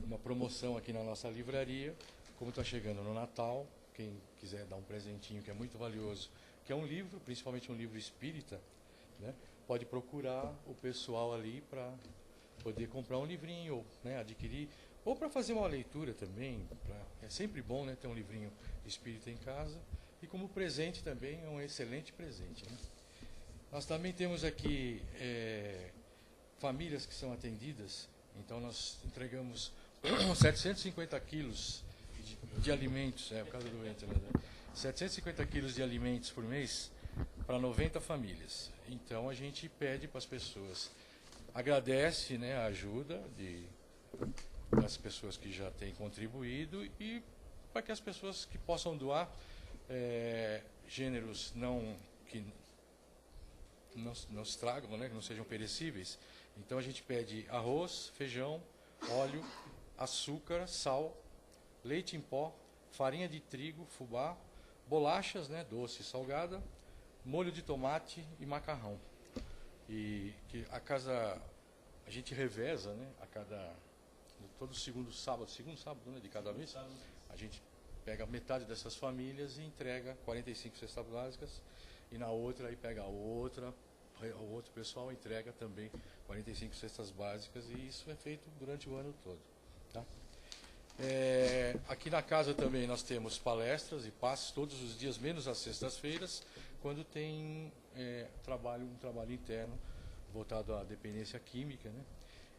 uma promoção aqui na nossa livraria. Como está chegando no Natal, quem quiser dar um presentinho que é muito valioso, que é um livro, principalmente um livro espírita, né, pode procurar o pessoal ali para poder comprar um livrinho, né, adquirir, ou para fazer uma leitura também. É sempre bom, né, ter um livrinho espírita em casa. E como presente também é um excelente presente, né? Nós também temos aqui famílias que são atendidas. Então nós entregamos 750 quilos de alimentos, por causa do vento, né? 750 quilos de alimentos por mês para 90 famílias. Então a gente pede para as pessoas, agradece, né, a ajuda das pessoas que já têm contribuído, e para que as pessoas que possam doar gêneros que não estragam, né, que não sejam perecíveis. Então a gente pede arroz, feijão, óleo, açúcar, sal, leite em pó, farinha de trigo, fubá, bolachas, né, doce e salgada, molho de tomate e macarrão. E que a gente reveza, né, todo segundo sábado, né, de cada mês, a gente pega metade dessas famílias e entrega 45 cestas básicas, e na outra aí pega o outro pessoal entrega também 45 cestas básicas, e isso é feito durante o ano todo, tá? Aqui na casa também nós temos palestras e passes todos os dias, menos às sextas-feiras, quando tem um trabalho interno voltado à dependência química, né?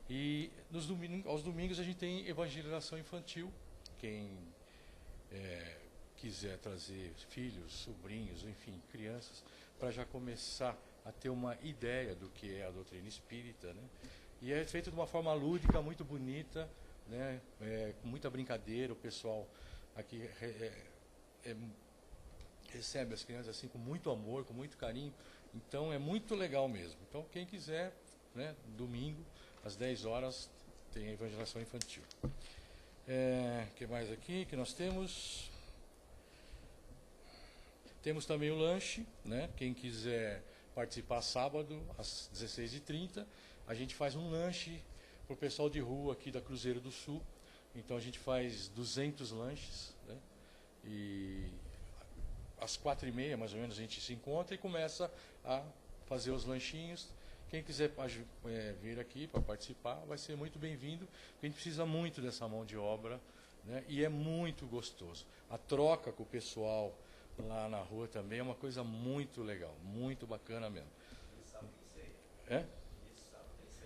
E aos domingos a gente tem evangelização infantil. Quem quiser trazer filhos, sobrinhos, enfim, crianças, para já começar a ter uma ideia do que é a doutrina espírita, né? E é feito de uma forma lúdica, muito bonita, né? Com muita brincadeira. O pessoal aqui recebe as crianças assim com muito amor, com muito carinho. Então é muito legal mesmo. Então quem quiser, né, domingo às 10 horas tem a evangelização infantil. Que mais aqui que nós temos? Temos também o lanche, né? Quem quiser participar sábado às 16h30, a gente faz um lanche para o pessoal de rua aqui da Cruzeiro do Sul. Então a gente faz 200 lanches, né? E às 4h30 mais ou menos a gente se encontra e começa a fazer os lanchinhos. Quem quiser vir aqui para participar vai ser muito bem-vindo, porque a gente precisa muito dessa mão de obra, né? E é muito gostoso. A troca com o pessoal lá na rua também é uma coisa muito legal, muito bacana mesmo.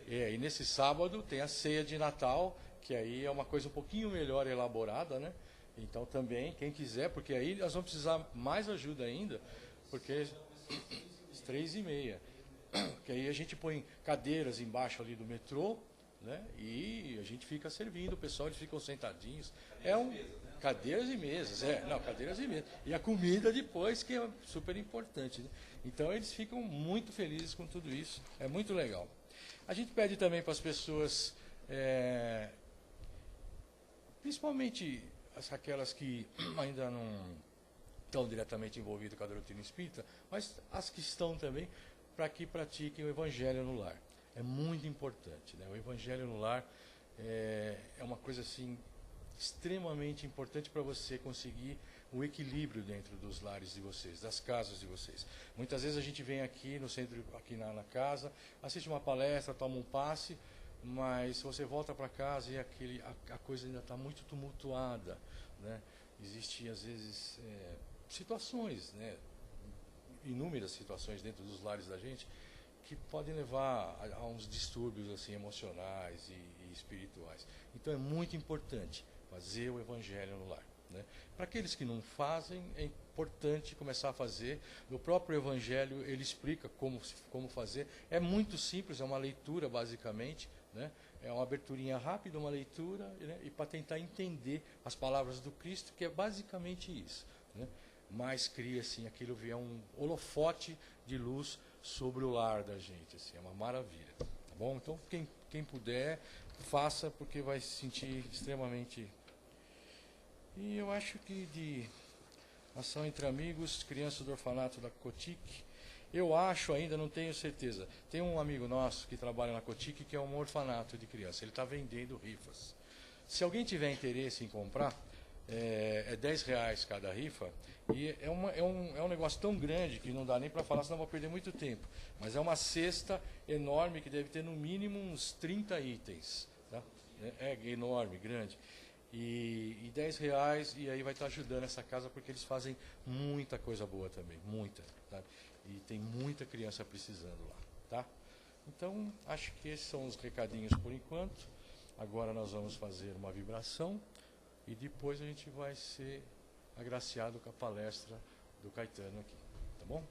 E nesse sábado tem a ceia de Natal, que aí é uma coisa um pouquinho melhor elaborada, né? Então também, quem quiser, porque aí nós vamos precisar mais ajuda ainda, porque às 3h30. Que aí a gente põe cadeiras embaixo ali do metrô, né? E a gente fica servindo, o pessoal, eles ficam sentadinhos. Cadeiras e mesas, cadeiras e mesas. E a comida depois, que é super importante, né? Então eles ficam muito felizes com tudo isso, é muito legal. A gente pede também para as pessoas, principalmente aquelas que ainda não estão diretamente envolvidas com a doutrina espírita, mas as que estão também, para que pratiquem o Evangelho no lar. É muito importante, né? O Evangelho no lar é uma coisa assim extremamente importante para você conseguir o equilíbrio dentro dos lares de vocês, das casas de vocês. Muitas vezes a gente vem aqui no centro, aqui na casa, assiste uma palestra, toma um passe, mas você volta para casa e a coisa ainda está muito tumultuada, né? Existem às vezes situações, né? Inúmeras situações dentro dos lares da gente que podem levar a uns distúrbios assim emocionais e espirituais. Então é muito importante fazer o Evangelho no lar, né? Para aqueles que não fazem, é importante começar a fazer. No próprio Evangelho ele explica como fazer. É muito simples, é uma leitura basicamente, né? É uma aberturinha rápida, uma leitura, né? E para tentar entender as palavras do Cristo, que é basicamente isso, né? Mas cria assim, aquilo vê um holofote de luz sobre o lar da gente, assim, é uma maravilha, tá bom? Então quem puder, faça, porque vai se sentir extremamente. E eu acho que de ação entre amigos, crianças do orfanato da Cotic, eu acho, ainda não tenho certeza. Tem um amigo nosso que trabalha na Cotic, que é um orfanato de criança. Ele está vendendo rifas. Se alguém tiver interesse em comprar, é R$ 10 cada rifa. E é um negócio tão grande que não dá nem para falar, senão vou perder muito tempo. Mas é uma cesta enorme que deve ter no mínimo uns 30 itens. Tá? É enorme, grande. E R$ 10, e aí vai estar ajudando essa casa, porque eles fazem muita coisa boa também, muita. Tá? E tem muita criança precisando lá. Tá? Então, acho que esses são os recadinhos por enquanto. Agora nós vamos fazer uma vibração e depois a gente vai ser agraciado com a palestra do Caetano aqui. Tá bom?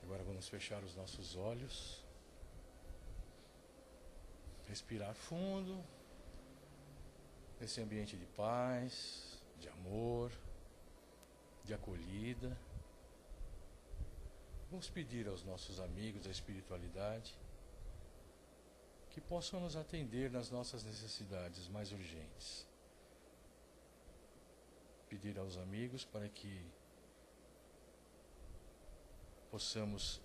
Agora vamos fechar os nossos olhos. Respirar fundo. Esse ambiente de paz, de amor, de acolhida. Vamos pedir aos nossos amigos da espiritualidade que possam nos atender nas nossas necessidades mais urgentes. Pedir aos amigos para que possamos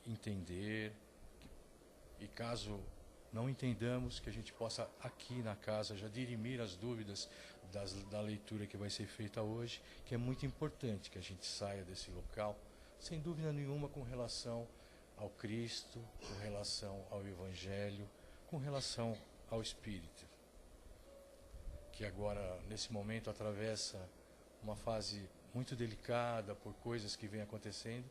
entender, e caso não entendamos, que a gente possa aqui na casa já dirimir as dúvidas da leitura que vai ser feita hoje, que é muito importante que a gente saia desse local, sem dúvida nenhuma, com relação ao Cristo, com relação ao Evangelho, com relação ao Espírito, que agora, nesse momento, atravessa uma fase muito delicada por coisas que vêm acontecendo,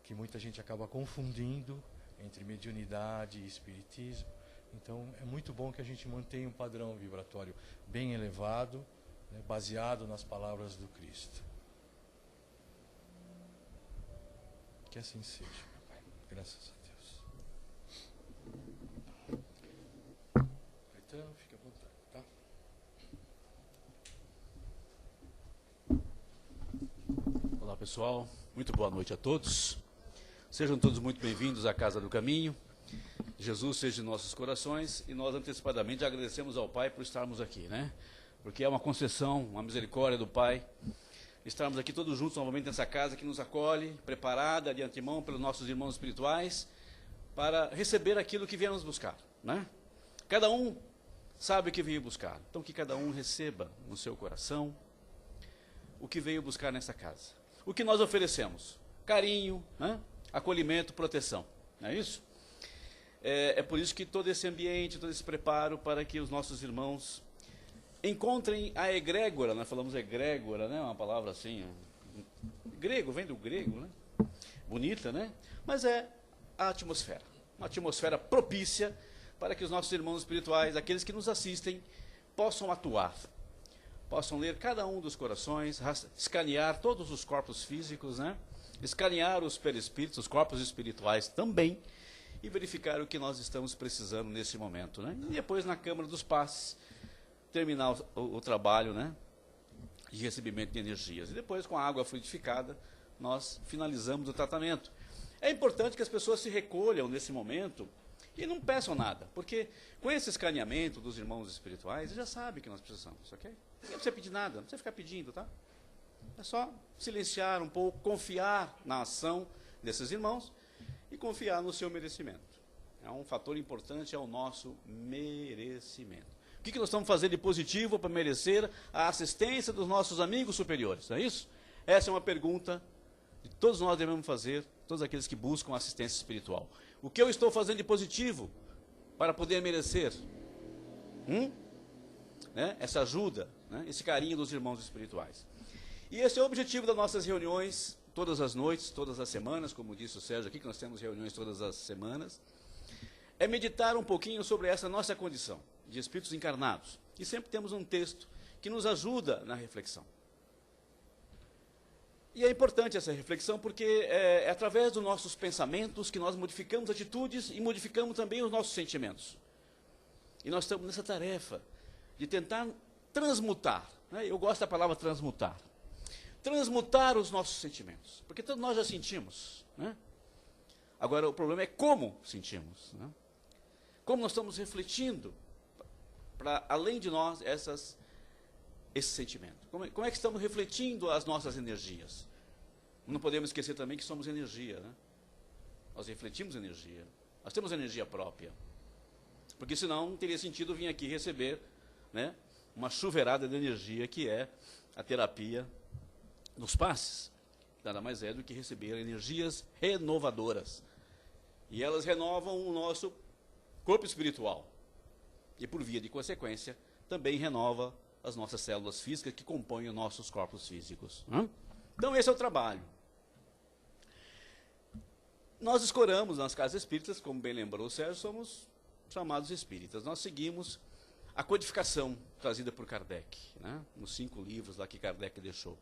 que muita gente acaba confundindo entre mediunidade e espiritismo. Então, é muito bom que a gente mantenha um padrão vibratório bem elevado, né, baseado nas palavras do Cristo. Que assim seja, meu Pai. Graças a Deus. Caetano, fique à vontade, tá? Olá, pessoal. Muito boa noite a todos. Sejam todos muito bem-vindos à Casa do Caminho. Jesus seja em nossos corações, e nós antecipadamente agradecemos ao Pai por estarmos aqui, né? Porque é uma concessão, uma misericórdia do Pai, estarmos aqui todos juntos novamente nessa casa que nos acolhe, preparada de antemão pelos nossos irmãos espirituais, para receber aquilo que viemos buscar, né? Cada um sabe o que veio buscar, então que cada um receba no seu coração o que veio buscar nessa casa. O que nós oferecemos? Carinho, né? Acolhimento, proteção, não é isso? É por isso que todo esse ambiente, todo esse preparo para que os nossos irmãos encontrem a egrégora, nós falamos egrégora, né? Uma palavra assim, grego, vem do grego, né? Bonita, né? Mas é a atmosfera, uma atmosfera propícia para que os nossos irmãos espirituais, aqueles que nos assistem, possam atuar, possam ler cada um dos corações, escanear todos os corpos físicos, né? Escanear os perispíritos, os corpos espirituais também, e verificar o que nós estamos precisando nesse momento, né? E depois, na Câmara dos Passes, terminar o trabalho, né, de recebimento de energias. E depois, com a água fluidificada, nós finalizamos o tratamento. É importante que as pessoas se recolham nesse momento e não peçam nada, porque com esse escaneamento dos irmãos espirituais, eles já sabem que nós precisamos, ok? Não precisa pedir nada, não precisa ficar pedindo, tá? É só silenciar um pouco, confiar na ação desses irmãos e confiar no seu merecimento. É um fator importante, é o nosso merecimento. O que nós estamos fazendo de positivo para merecer a assistência dos nossos amigos superiores? Não é isso? Essa é uma pergunta que todos nós devemos fazer, todos aqueles que buscam assistência espiritual. O que eu estou fazendo de positivo para poder merecer né, essa ajuda, né, esse carinho dos irmãos espirituais? E esse é o objetivo das nossas reuniões, todas as noites, todas as semanas, como disse o Sérgio aqui, que nós temos reuniões todas as semanas, é meditar um pouquinho sobre essa nossa condição de espíritos encarnados. E sempre temos um texto que nos ajuda na reflexão. E é importante essa reflexão porque é através dos nossos pensamentos que nós modificamos atitudes e modificamos também os nossos sentimentos. E nós estamos nessa tarefa de tentar transmutar, né? Eu gosto da palavra transmutar. Transmutar os nossos sentimentos, porque todos nós já sentimos, né? Agora, o problema é como sentimos, né? Como nós estamos refletindo para além de nós esse sentimento? Como é que estamos refletindo as nossas energias? Não podemos esquecer também que somos energia, né? Nós refletimos energia. Nós temos energia própria. Porque senão não teria sentido vir aqui receber, né, uma chuveirada de energia que é a terapia dos passes. Nada mais é do que receber energias renovadoras. E elas renovam o nosso corpo espiritual. E por via de consequência, também renova as nossas células físicas que compõem os nossos corpos físicos. Então esse é o trabalho. Nós escoramos nas casas espíritas, como bem lembrou o Sérgio, somos chamados espíritas. Nós seguimos a codificação trazida por Kardec, né, nos 5 livros lá que Kardec deixou.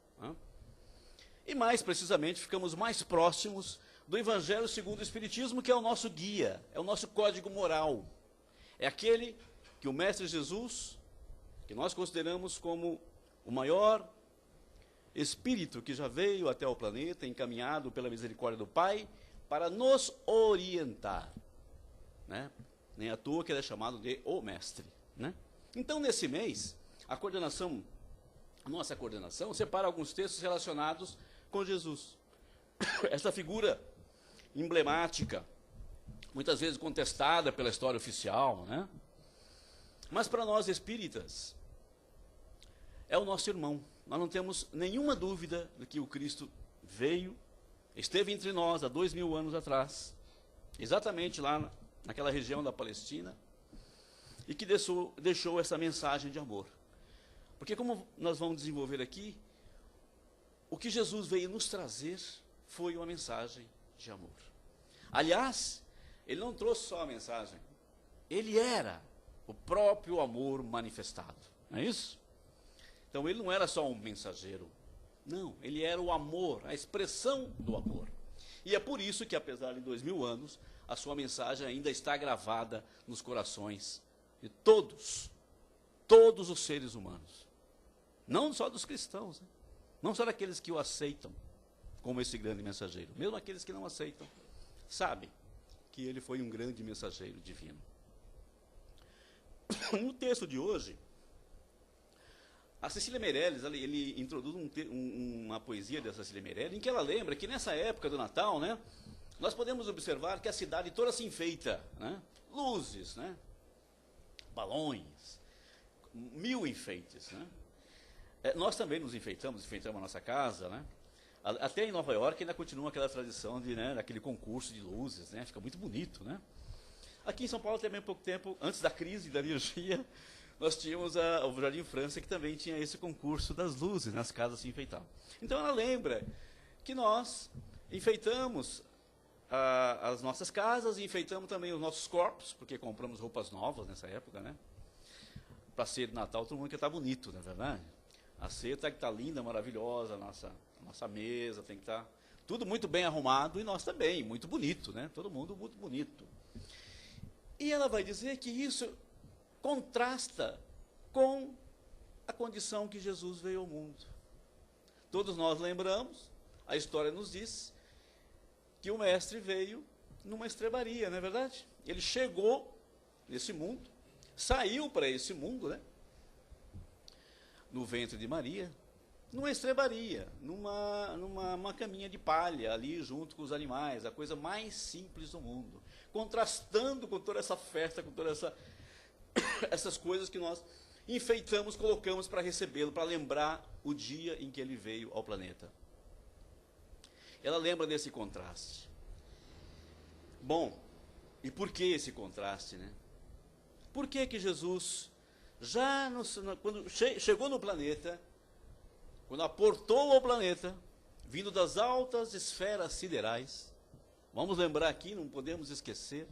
E mais precisamente, ficamos mais próximos do Evangelho segundo o Espiritismo, que é o nosso guia, é o nosso código moral. É aquele que o Mestre Jesus, que nós consideramos como o maior espírito que já veio até o planeta, encaminhado pela misericórdia do Pai, para nos orientar, né? Nem à toa que ele é chamado de o Mestre, né? Então, nesse mês, a nossa coordenação, separa alguns textos relacionados com Jesus. Essa figura emblemática, muitas vezes contestada pela história oficial, né? Mas para nós espíritas, é o nosso irmão. Nós não temos nenhuma dúvida de que o Cristo veio, esteve entre nós há 2000 anos atrás, exatamente lá naquela região da Palestina, e que deixou essa mensagem de amor. Porque como nós vamos desenvolver aqui, o que Jesus veio nos trazer foi uma mensagem de amor. Aliás, ele não trouxe só a mensagem, ele era o próprio amor manifestado, não é isso? Então ele não era só um mensageiro, não, ele era o amor, a expressão do amor. E é por isso que, apesar de 2000 anos, a sua mensagem ainda está gravada nos corações de todos os seres humanos. Não só dos cristãos, né? Não só daqueles que o aceitam como esse grande mensageiro. Mesmo aqueles que não aceitam, sabem que ele foi um grande mensageiro divino. No texto de hoje, a Cecília Meirelles, ele introduz uma poesia da Cecília Meirelles, em que ela lembra que nessa época do Natal, né, nós podemos observar que a cidade toda se enfeita, né? Luzes, né? Balões, 1000 enfeites, né? Nós também nos enfeitamos a nossa casa, né? Até em Nova York ainda continua aquela tradição daquele concurso de luzes, né? Fica muito bonito, né? Aqui em São Paulo também, há pouco tempo, antes da crise da energia, nós tínhamos o Jardim França, que também tinha esse concurso das luzes, né? As casas se enfeitavam. Então ela lembra que nós enfeitamos as nossas casas e enfeitamos também os nossos corpos, porque compramos roupas novas nessa época, né? Para a ceia de Natal, todo mundo quer estar bonito, não é verdade? A ceia tem que estar linda, maravilhosa, a nossa mesa tem que estar tudo muito bem arrumado, e nós também, muito bonito, né? Todo mundo muito bonito. E ela vai dizer que isso contrasta com a condição que Jesus veio ao mundo. Todos nós lembramos, a história nos diz, que o Mestre veio numa estrebaria, não é verdade? Ele chegou nesse mundo, saiu para esse mundo, né? No ventre de Maria, numa estrebaria, numa caminha de palha, ali junto com os animais, a coisa mais simples do mundo, contrastando com toda essa festa, com todas essas coisas que nós enfeitamos, colocamos para recebê-lo, para lembrar o dia em que ele veio ao planeta. Ela lembra desse contraste. Bom, e por que esse contraste, né? Por que Jesus, quando chegou no planeta, quando aportou ao planeta, vindo das altas esferas siderais, vamos lembrar aqui, não podemos esquecer,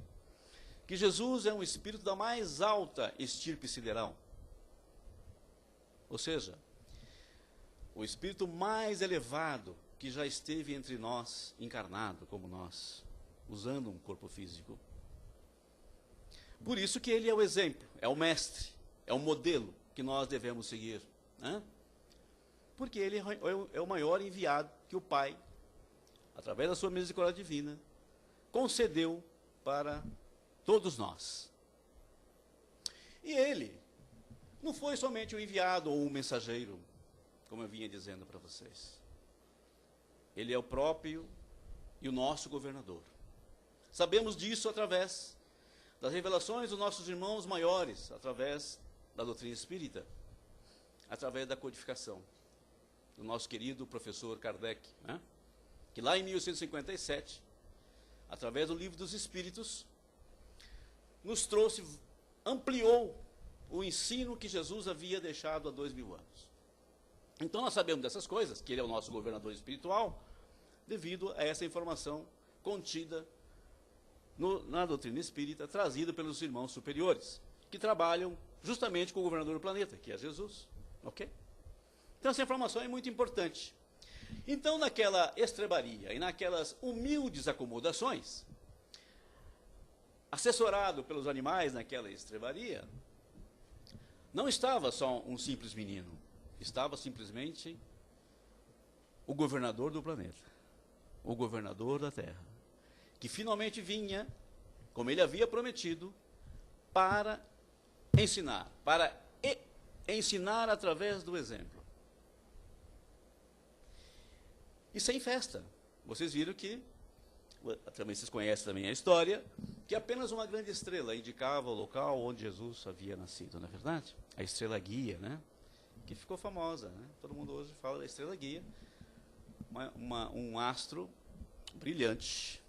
que Jesus é um espírito da mais alta estirpe sideral. Ou seja, o espírito mais elevado que já esteve entre nós, encarnado como nós, usando um corpo físico. Por isso que ele é o exemplo, é o mestre, é o modelo que nós devemos seguir, né? Porque ele é o maior enviado que o Pai, através da sua misericórdia divina, concedeu para todos nós. E ele não foi somente um enviado ou um mensageiro, como eu vinha dizendo para vocês. Ele é o próprio e o nosso governador. Sabemos disso através das revelações dos nossos irmãos maiores, através da doutrina espírita, através da codificação do nosso querido professor Kardec, né? Que lá em 1157, através do Livro dos Espíritos, nos trouxe, ampliou o ensino que Jesus havia deixado há 2000 anos. Então nós sabemos dessas coisas, que ele é o nosso governador espiritual, devido a essa informação contida na doutrina espírita, trazida pelos irmãos superiores, que trabalham justamente com o governador do planeta, que é Jesus. Ok? Então essa informação é muito importante. Então naquela estrebaria e naquelas humildes acomodações, assessorado pelos animais naquela estrebaria, não estava só um simples menino, estava simplesmente o governador do planeta, o governador da Terra, que finalmente vinha, como ele havia prometido, para ensinar através do exemplo. E sem festa. Vocês viram que, também vocês conhecem também a história, que apenas uma grande estrela indicava o local onde Jesus havia nascido, não é verdade? A estrela guia, né? Que ficou famosa, né? Todo mundo hoje fala da estrela guia, um astro brilhante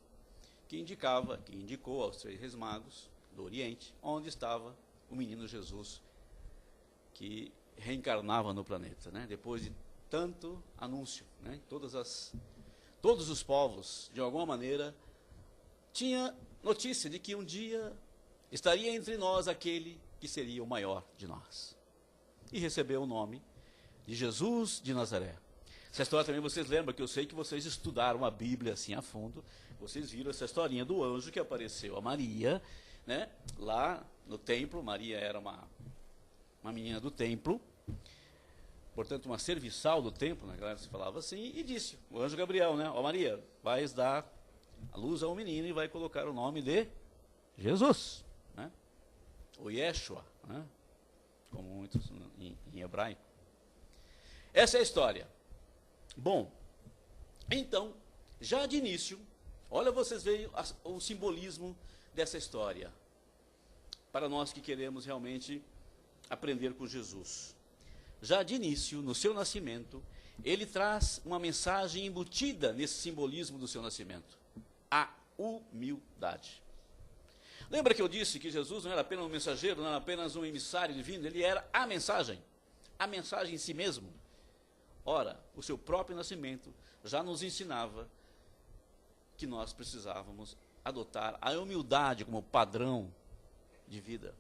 que indicou aos 3 reis magos do Oriente onde estava o menino Jesus, que reencarnava no planeta, né? Depois de tanto anúncio, né? Todos os povos, de alguma maneira, tinha notícia de que um dia estaria entre nós aquele que seria o maior de nós. E recebeu o nome de Jesus de Nazaré. Essa história também vocês lembram, que eu sei que vocês estudaram a Bíblia assim a fundo. Vocês viram essa historinha do anjo que apareceu a Maria, né? Lá no templo. Maria era uma menina do templo, portanto uma serviçal do templo, naquela época se falava assim, e disse, o anjo Gabriel, né? Ó Maria, vais dar a luz a um menino e vai colocar o nome de Jesus, né? O Yeshua, né? Como muitos em hebraico. Essa é a história. Bom, então, já de início, olha, vocês veem o simbolismo dessa história, para nós que queremos realmente aprender com Jesus. Já de início, no seu nascimento, ele traz uma mensagem embutida nesse simbolismo do seu nascimento: a humildade. Lembra que eu disse que Jesus não era apenas um mensageiro, não era apenas um emissário divino, ele era a mensagem em si mesmo. Ora, o seu próprio nascimento já nos ensinava que nós precisávamos adotar a humildade como padrão de vida.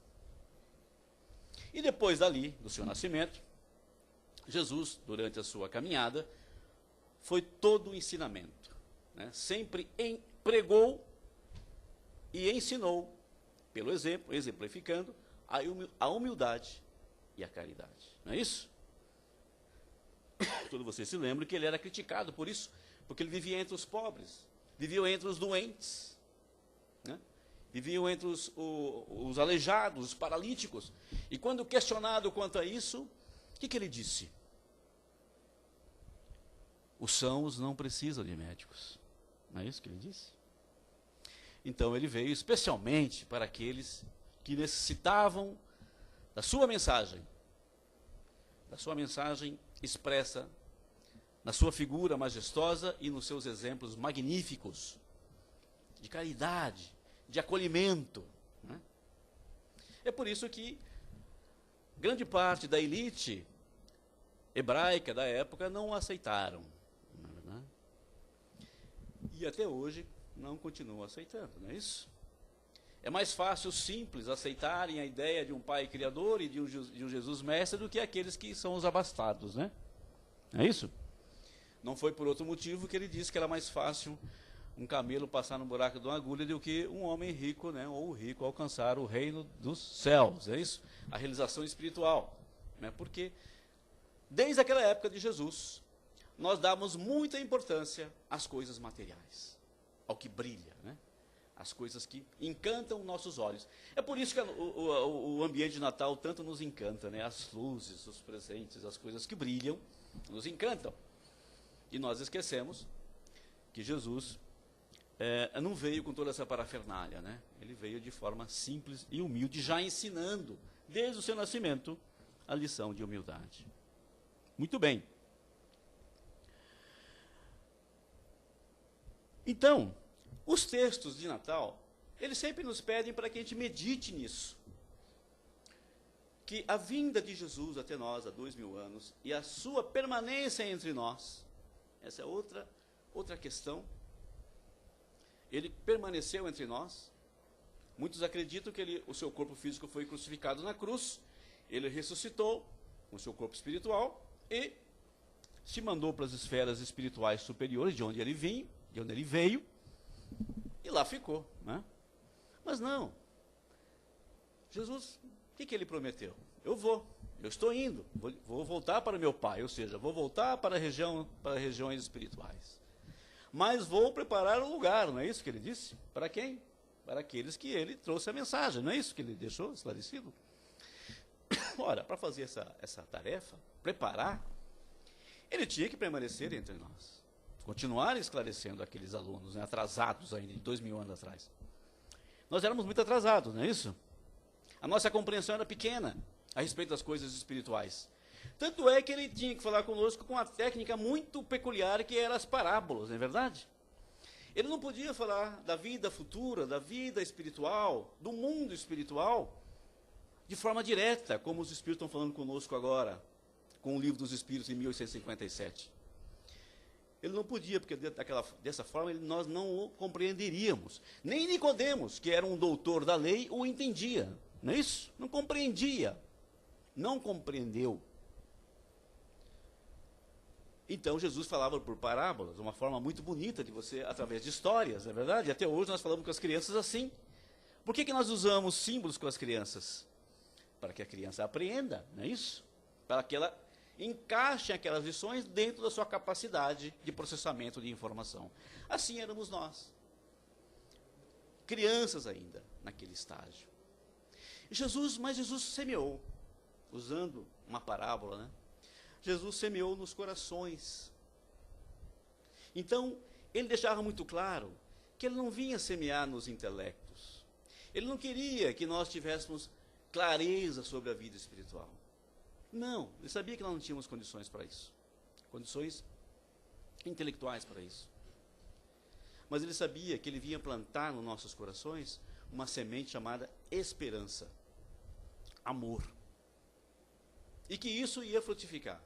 E depois dali, do seu nascimento, Jesus, durante a sua caminhada, foi todo o ensinamento, né? Sempre pregou e ensinou, pelo exemplo, exemplificando a humildade e a caridade. Não é isso? Todos vocês se lembram que ele era criticado por isso, porque ele vivia entre os pobres, vivia entre os doentes, né? Viviam entre os aleijados, os paralíticos. E quando questionado quanto a isso, o que ele disse? Os sãos não precisam de médicos. Não é isso que ele disse? Então ele veio especialmente para aqueles que necessitavam da sua mensagem expressa na sua figura majestosa e nos seus exemplos magníficos de caridade, de acolhimento, né? É por isso que grande parte da elite hebraica da época não o aceitaram, não é verdade? E até hoje não continuam aceitando, não é isso? É mais fácil os simples aceitarem a ideia de um pai criador e de um Jesus mestre do que aqueles que são os abastados, né? É isso? Não foi por outro motivo que ele disse que era mais fácil um camelo passar no buraco de uma agulha do que um homem rico, né, ou o rico alcançar o reino dos céus, é isso? A realização espiritual, né? Porque desde aquela época de Jesus, nós damos muita importância às coisas materiais, ao que brilha, né? as coisas que encantam nossos olhos. É por isso que o ambiente de Natal tanto nos encanta, né? As luzes, os presentes, as coisas que brilham, nos encantam. E nós esquecemos que Jesus não veio com toda essa parafernália, né? Ele veio de forma simples e humilde, já ensinando, desde o seu nascimento, a lição de humildade. Muito bem. Então, os textos de Natal, eles sempre nos pedem para que a gente medite nisso. Que a vinda de Jesus até nós há 2000 anos e a sua permanência entre nós, essa é outra questão. Ele permaneceu entre nós. Muitos acreditam que o seu corpo físico foi crucificado na cruz, ele ressuscitou com o seu corpo espiritual e se mandou para as esferas espirituais superiores, de onde ele vinha, de onde ele veio, e lá ficou, né? Mas não. Jesus, o que ele prometeu? Eu estou indo, vou voltar para meu Pai, ou seja, vou voltar para regiões espirituais. Mas vou preparar um lugar, não é isso que ele disse? Para quem? Para aqueles que ele trouxe a mensagem, não é isso que ele deixou esclarecido? Ora, para fazer essa tarefa, preparar, ele tinha que permanecer entre nós. Continuar esclarecendo aqueles alunos, né, atrasados ainda, de 2000 anos atrás. Nós éramos muito atrasados, não é isso? A nossa compreensão era pequena a respeito das coisas espirituais. Tanto é que ele tinha que falar conosco com uma técnica muito peculiar, que eram as parábolas, não é verdade? Ele não podia falar da vida futura, da vida espiritual, do mundo espiritual, de forma direta, como os Espíritos estão falando conosco agora, com o Livro dos Espíritos, em 1857. Ele não podia, porque dessa forma nós não o compreenderíamos. Nem Nicodemos, que era um doutor da lei, o entendia. Não é isso? Não compreendia. Não compreendeu. Então Jesus falava por parábolas, uma forma muito bonita de você, através de histórias, não é verdade? Até hoje nós falamos com as crianças assim. Por que nós usamos símbolos com as crianças? Para que a criança apreenda, não é isso? Para que ela encaixe aquelas lições dentro da sua capacidade de processamento de informação. Assim éramos nós. Crianças ainda, naquele estágio. Mas Jesus semeou, usando uma parábola, né? Jesus semeou nos corações. Então, ele deixava muito claro que ele não vinha semear nos intelectos. Ele não queria que nós tivéssemos clareza sobre a vida espiritual. Não, ele sabia que nós não tínhamos condições para isso. Condições intelectuais para isso. Mas ele sabia que ele vinha plantar nos nossos corações uma semente chamada esperança, amor. E que isso ia frutificar.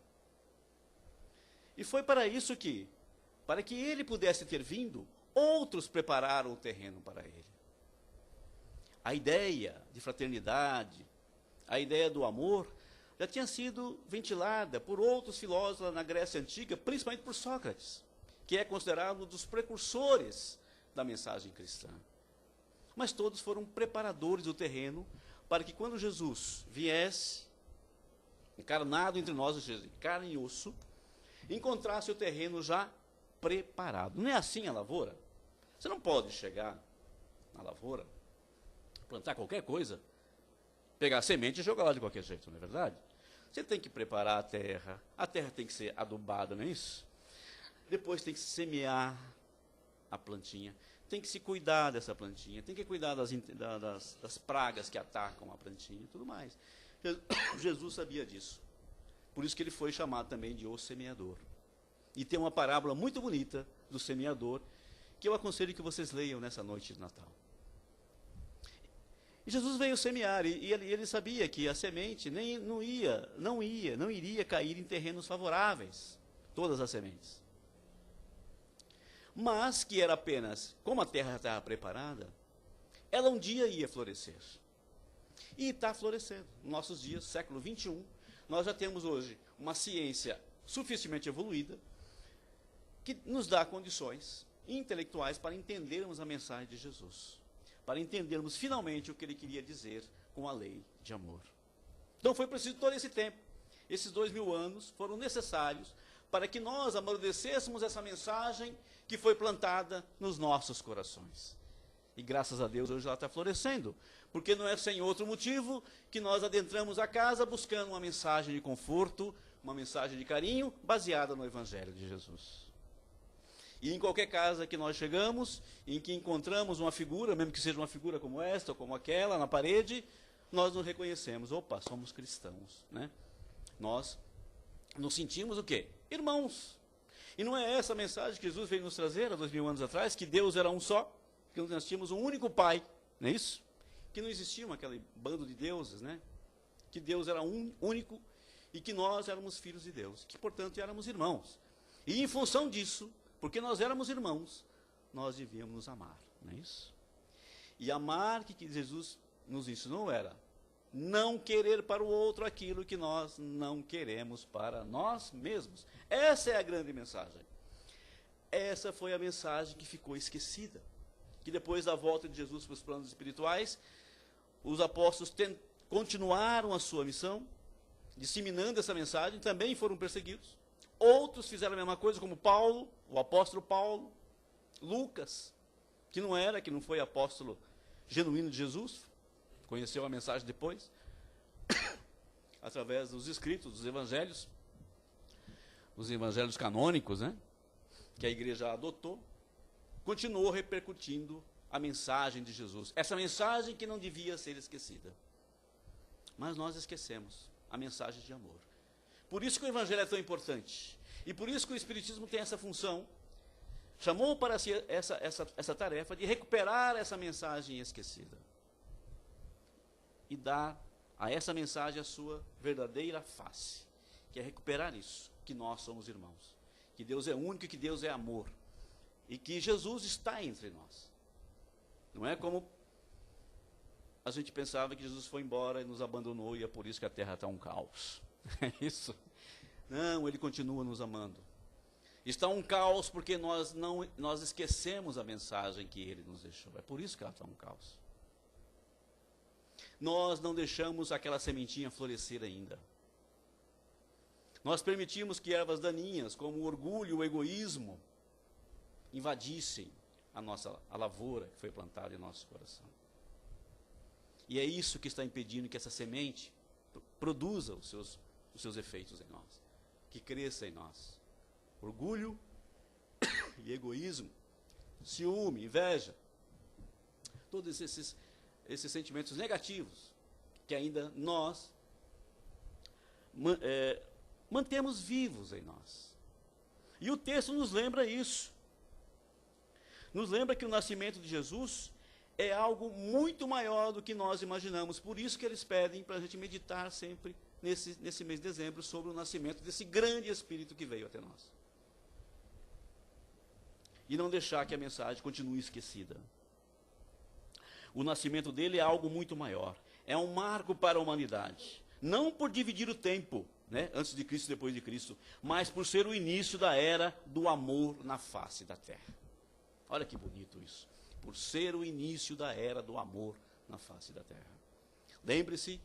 E foi para isso para que ele pudesse ter vindo, outros prepararam o terreno para ele. A ideia de fraternidade, a ideia do amor, já tinha sido ventilada por outros filósofos na Grécia Antiga, principalmente por Sócrates, que é considerado um dos precursores da mensagem cristã. Mas todos foram preparadores do terreno para que quando Jesus viesse, encarnado entre nós, ou seja, carne e osso, encontrasse o terreno já preparado. Não é assim a lavoura? Você não pode chegar na lavoura, plantar qualquer coisa, pegar a semente e jogar lá de qualquer jeito, não é verdade? Você tem que preparar a terra tem que ser adubada, não é isso? Depois tem que semear a plantinha, tem que se cuidar dessa plantinha, tem que cuidar das pragas que atacam a plantinha e tudo mais. Jesus sabia disso. Por isso que ele foi chamado também de o semeador. E tem uma parábola muito bonita do semeador, que eu aconselho que vocês leiam nessa noite de Natal. E Jesus veio semear, e ele sabia que a semente não iria cair em terrenos favoráveis, todas as sementes. Mas que era apenas, como a terra estava preparada, ela um dia ia florescer. E está florescendo. Nos nossos dias, século XXI, nós já temos hoje uma ciência suficientemente evoluída que nos dá condições intelectuais para entendermos a mensagem de Jesus, para entendermos finalmente o que ele queria dizer com a lei de amor. Então foi preciso todo esse tempo. Esses 2000 anos foram necessários para que nós amadurecêssemos essa mensagem que foi plantada nos nossos corações. E graças a Deus hoje ela está florescendo. Porque não é sem outro motivo que nós adentramos a casa buscando uma mensagem de conforto, uma mensagem de carinho, baseada no Evangelho de Jesus. E em qualquer casa que nós chegamos, em que encontramos uma figura, mesmo que seja uma figura como esta ou como aquela, na parede, nós nos reconhecemos. Opa, somos cristãos, né? Nós nos sentimos o quê? Irmãos. E não é essa a mensagem que Jesus veio nos trazer há 2000 anos atrás, que Deus era um só, que nós tínhamos um único Pai, não é isso? Que não existia aquele bando de deuses, né? Que Deus era único e que nós éramos filhos de Deus, que portanto éramos irmãos. E em função disso, porque nós éramos irmãos, nós devíamos nos amar, não é isso? E amar que Jesus nos ensinou era não querer para o outro aquilo que nós não queremos para nós mesmos. Essa é a grande mensagem. Essa foi a mensagem que ficou esquecida. Que depois da volta de Jesus para os planos espirituais, os apóstolos continuaram a sua missão, disseminando essa mensagem, também foram perseguidos. Outros fizeram a mesma coisa, como Paulo, o apóstolo Paulo, Lucas, que não foi apóstolo genuíno de Jesus, conheceu a mensagem depois, através dos escritos, dos evangelhos, os evangelhos canônicos, né, que a igreja adotou, continuou repercutindo a mensagem de Jesus. Essa mensagem que não devia ser esquecida. Mas nós esquecemos a mensagem de amor. Por isso que o evangelho é tão importante. E por isso que o Espiritismo tem essa função, chamou para si essa tarefa de recuperar essa mensagem esquecida. E dar a essa mensagem a sua verdadeira face, que é recuperar isso, que nós somos irmãos, que Deus é único e que Deus é amor, e que Jesus está entre nós. Não é como a gente pensava que Jesus foi embora e nos abandonou e é por isso que a terra está um caos. É isso? Não, ele continua nos amando. Está um caos porque nós esquecemos a mensagem que ele nos deixou. É por isso que ela está um caos. Nós não deixamos aquela sementinha florescer ainda. Nós permitimos que ervas daninhas, como o orgulho e o egoísmo, invadissem a lavoura que foi plantada em nosso coração. E é isso que está impedindo que essa semente produza os seus efeitos em nós, que cresça em nós. Orgulho e egoísmo, ciúme, inveja, todos esses sentimentos negativos que ainda nós mantemos vivos em nós. E o texto nos lembra isso. Nos lembra que o nascimento de Jesus é algo muito maior do que nós imaginamos. Por isso que eles pedem para a gente meditar sempre nesse mês de dezembro sobre o nascimento desse grande Espírito que veio até nós. E não deixar que a mensagem continue esquecida. O nascimento dele é algo muito maior. É um marco para a humanidade. Não por dividir o tempo, né, antes de Cristo e depois de Cristo, mas por ser o início da era do amor na face da terra. Olha que bonito isso. Por ser o início da era do amor na face da terra. Lembre-se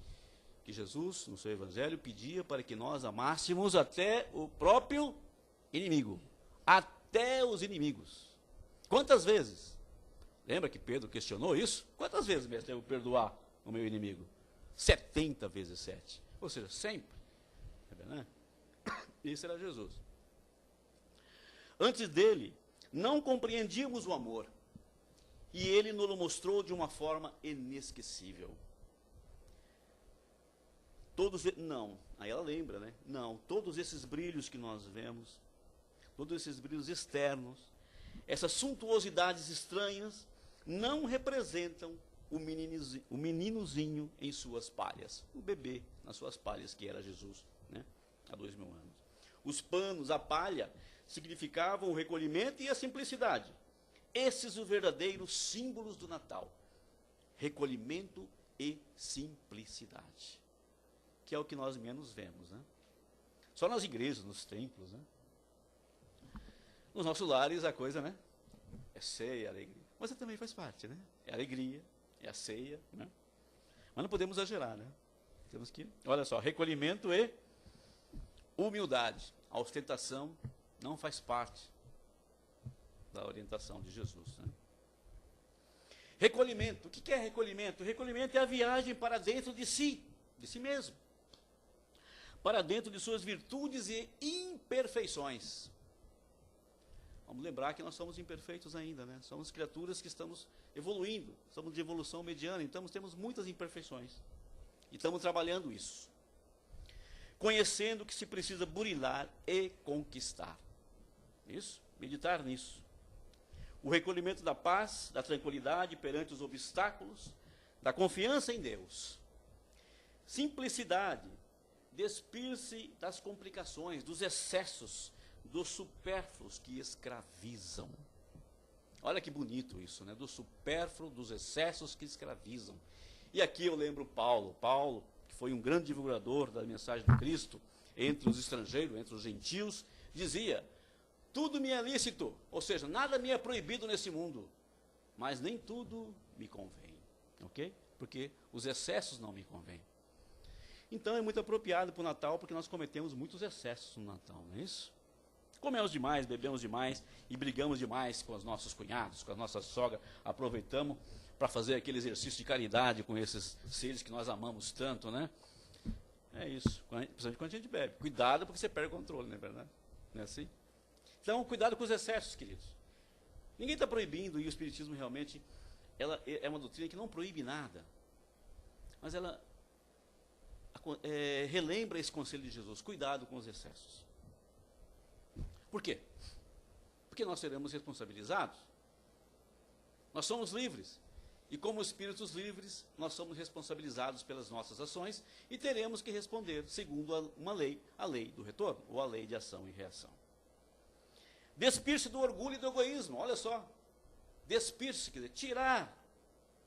que Jesus, no seu evangelho, pedia para que nós amássemos até o próprio inimigo. Até os inimigos. Quantas vezes? Lembra que Pedro questionou isso? Quantas vezes, mestre, eu vou perdoar o meu inimigo? 70 vezes 7. Ou seja, sempre. Né? Isso era Jesus. Antes dele, não compreendíamos o amor. E ele nos mostrou de uma forma inesquecível. Aí ela lembra, né? Não, todos esses brilhos que nós vemos, todos esses brilhos externos, essas suntuosidades estranhas, não representam o meninozinho em suas palhas, o bebê nas suas palhas, que era Jesus, né? Há 2000 anos. Os panos, a palha, significavam o recolhimento e a simplicidade. Esses os verdadeiros símbolos do Natal. Recolhimento e simplicidade. Que é o que nós menos vemos, né? Só nas igrejas, nos templos, né? Nos nossos lares a coisa, né? É ceia, alegria. Mas também faz parte, né? É alegria, é a ceia, né? Mas não podemos exagerar, né? Temos que, olha só, recolhimento e humildade. A ostentação não faz parte da orientação de Jesus, né? Recolhimento. O que é recolhimento? Recolhimento é a viagem para dentro de si mesmo. Para dentro de suas virtudes e imperfeições. Vamos lembrar que nós somos imperfeitos ainda, né? Somos criaturas que estamos evoluindo, estamos de evolução mediana, então temos muitas imperfeições. E estamos trabalhando isso. Conhecendo que se precisa burilar e conquistar. Isso, meditar nisso. O recolhimento da paz, da tranquilidade perante os obstáculos, da confiança em Deus. Simplicidade, despir-se das complicações, dos excessos, dos supérfluos que escravizam. Olha que bonito isso, né? Do supérfluo, dos excessos que escravizam. E aqui eu lembro Paulo, que foi um grande divulgador da mensagem do Cristo, entre os estrangeiros, entre os gentios, dizia, tudo me é lícito, ou seja, nada me é proibido nesse mundo, mas nem tudo me convém, ok? Porque os excessos não me convêm. Então é muito apropriado para o Natal, porque nós cometemos muitos excessos no Natal, não é isso? Comemos demais, bebemos demais e brigamos demais com os nossos cunhados, com a nossa sogra, aproveitamos para fazer aquele exercício de caridade com esses seres que nós amamos tanto, né? É isso, principalmente quando a gente bebe. Cuidado porque você perde o controle, não é verdade? Não é assim? Então, cuidado com os excessos, queridos. Ninguém está proibindo, e o Espiritismo realmente ela é uma doutrina que não proíbe nada. Mas ela relembra esse conselho de Jesus, cuidado com os excessos. Por quê? Porque nós seremos responsabilizados. Nós somos livres. E como espíritos livres, nós somos responsabilizados pelas nossas ações e teremos que responder segundo uma lei, a lei do retorno, ou a lei de ação e reação. Despir-se do orgulho e do egoísmo, olha só. Despir-se, quer dizer, tirar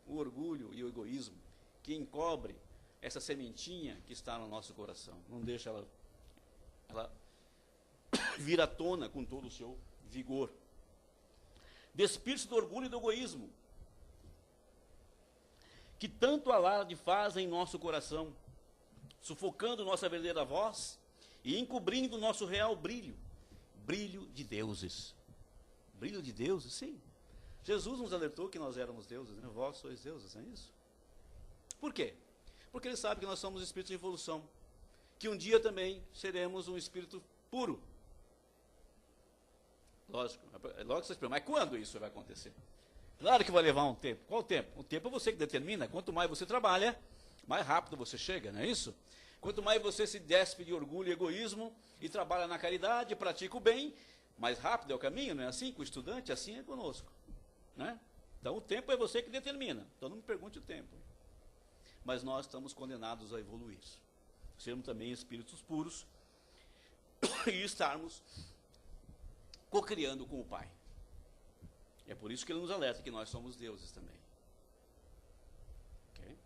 o orgulho e o egoísmo que encobre essa sementinha que está no nosso coração. Não deixa ela vir à tona com todo o seu vigor. Despir-se do orgulho e do egoísmo, que tanto alarde faz em nosso coração, sufocando nossa verdadeira voz e encobrindo nosso real brilho. Brilho de deuses. Brilho de deuses, sim. Jesus nos alertou que nós éramos deuses, né? Vós sois deuses, não é isso? Por quê? Porque ele sabe que nós somos espíritos de evolução, que um dia também seremos um espírito puro. Lógico que vocês perguntam, mas quando isso vai acontecer? Claro que vai levar um tempo. Qual o tempo? O tempo é você que determina. Quanto mais você trabalha, mais rápido você chega, não é isso? Quanto mais você se despe de orgulho e egoísmo e trabalha na caridade, pratica o bem, mais rápido é o caminho, não é assim? Com o estudante, assim é conosco. Né? Então o tempo é você que determina. Então não me pergunte o tempo. Mas nós estamos condenados a evoluir. Sermos também espíritos puros e estarmos co-criando com o Pai. É por isso que ele nos alerta que nós somos deuses também. Okay?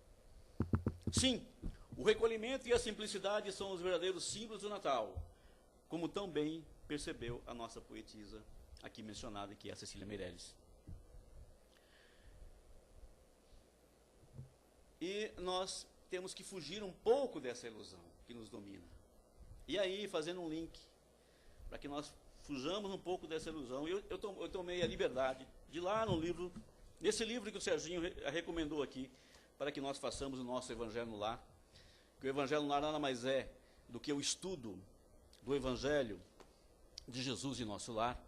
Sim, o recolhimento e a simplicidade são os verdadeiros símbolos do Natal, como tão bem percebeu a nossa poetisa aqui mencionada, que é a Cecília Meirelles. E nós temos que fugir um pouco dessa ilusão que nos domina. E aí, fazendo um link, para que nós fujamos um pouco dessa ilusão, eu tomei a liberdade de lá no livro, nesse livro que o Serginho recomendou aqui, para que nós façamos o nosso Evangelho no Lar, que o Evangelho no Lar nada mais é do que o estudo do Evangelho de Jesus em nosso lar,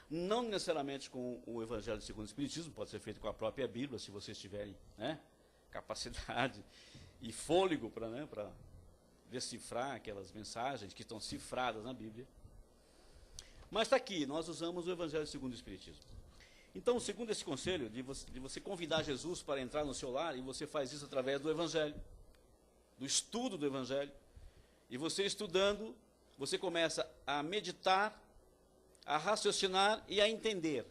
não necessariamente com o Evangelho segundo o Espiritismo, pode ser feito com a própria Bíblia, se vocês tiverem, né, capacidade e fôlego para, né, para decifrar aquelas mensagens que estão cifradas na Bíblia. Mas está aqui, nós usamos o Evangelho segundo o Espiritismo. Então, segundo esse conselho de você convidar Jesus para entrar no seu lar, e você faz isso através do Evangelho, do estudo do Evangelho, e você estudando, você começa a meditar, a raciocinar e a entender.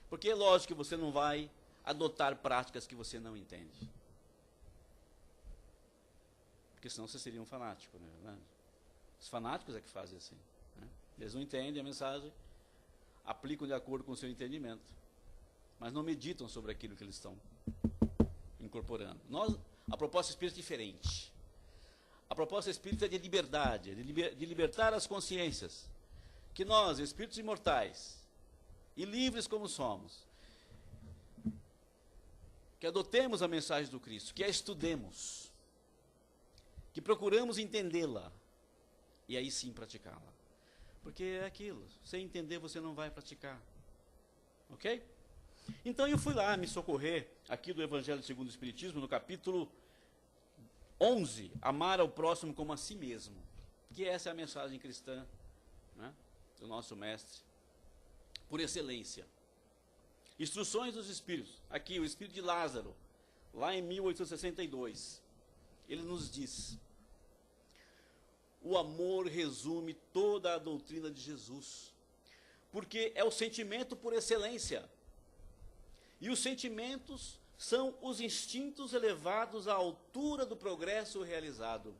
Porque é lógico que você não vai adotar práticas que você não entende. Porque senão você seria um fanático, não é verdade? Os fanáticos é que fazem assim. Né? Eles não entendem a mensagem, aplicam de acordo com o seu entendimento, mas não meditam sobre aquilo que eles estão incorporando. A proposta espírita é diferente. A proposta espírita é de liberdade, de libertar as consciências. Que nós, espíritos imortais, e livres como somos, que adotemos a mensagem do Cristo, que a estudemos, que procuramos entendê-la e aí sim praticá-la. Porque é aquilo, sem entender você não vai praticar. Ok? Então eu fui lá me socorrer aqui do Evangelho segundo o Espiritismo, no capítulo 11, amar ao próximo como a si mesmo. Que essa é a mensagem cristã, né, do nosso mestre, por excelência. Instruções dos Espíritos. Aqui, o Espírito de Lázaro, lá em 1862, ele nos diz: o amor resume toda a doutrina de Jesus, porque é o sentimento por excelência. E os sentimentos são os instintos elevados à altura do progresso realizado.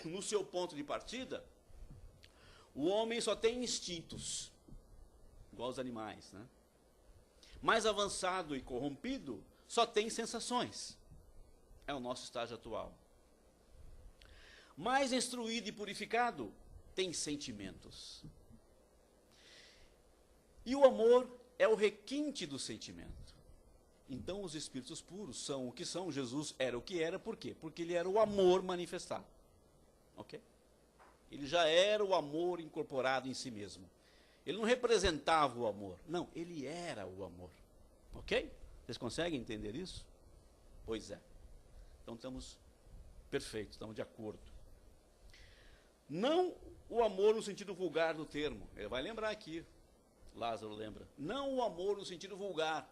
No seu ponto de partida, o homem só tem instintos, igual os animais, né? Mais avançado e corrompido, só tem sensações. É o nosso estágio atual. Mais instruído e purificado, tem sentimentos. E o amor é o requinte do sentimento. Então os espíritos puros são o que são. Jesus era o que era, por quê? Porque ele era o amor manifestado. Ok? Ele já era o amor incorporado em si mesmo. Ele não representava o amor. Não, ele era o amor. Ok? Vocês conseguem entender isso? Pois é. Então estamos perfeitos, estamos de acordo. Não o amor no sentido vulgar do termo. Ele vai lembrar aqui. Lázaro lembra. Não o amor no sentido vulgar.